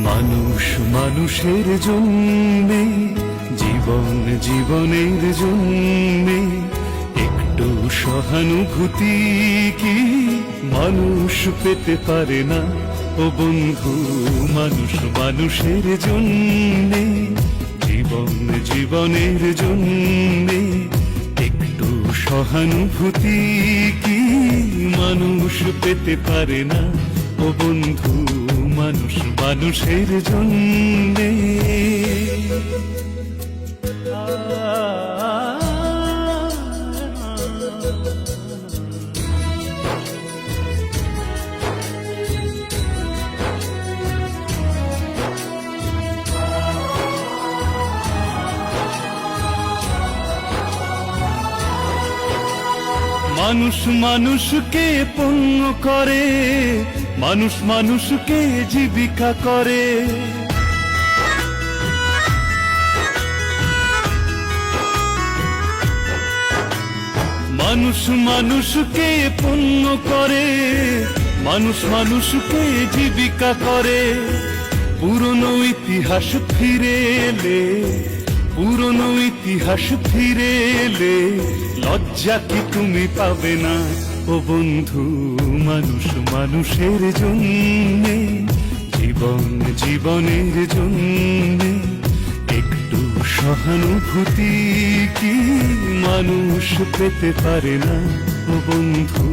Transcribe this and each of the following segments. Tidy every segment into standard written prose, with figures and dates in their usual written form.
মানুষ মানুষের জন্যে, জীবন জীবনের জন্যে একটু সহানুভূতি কি মানুষ পেতে পারে না? ও বন্ধু, মানুষ মানুষের জন্যে, জীবন জীবনের জন্যে একটু সহানুভূতি কি মানুষ পেতে পারে না? ও বন্ধু, মানুষ মানুষের জন্যে। মানুষ মানুষকে পণ্য করে, মানুষ মানুষকে জীবিকা করে। মানুষ মানুষকে পণ্য করে, মানুষ মানুষকে জীবিকা করে। পুরনো ইতিহাস ফিরে এলে, পুরনো ইতিহাস ফিরে এলে লজ্জা কি তুমি পাবে না? ও বন্ধু, মানুষ মানুষের জন্যে, জীবন জীবনের জন্যে একটু সহানুভূতি কি মানুষ পেতে পারে না? ও বন্ধু,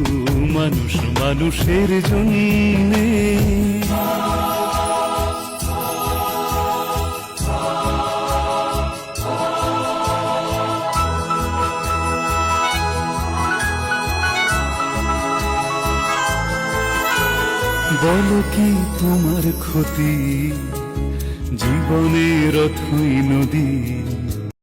মানুষ মানুষের জন্যে। বলো কি তোমার ক্ষতি, জীবনের অথই নদী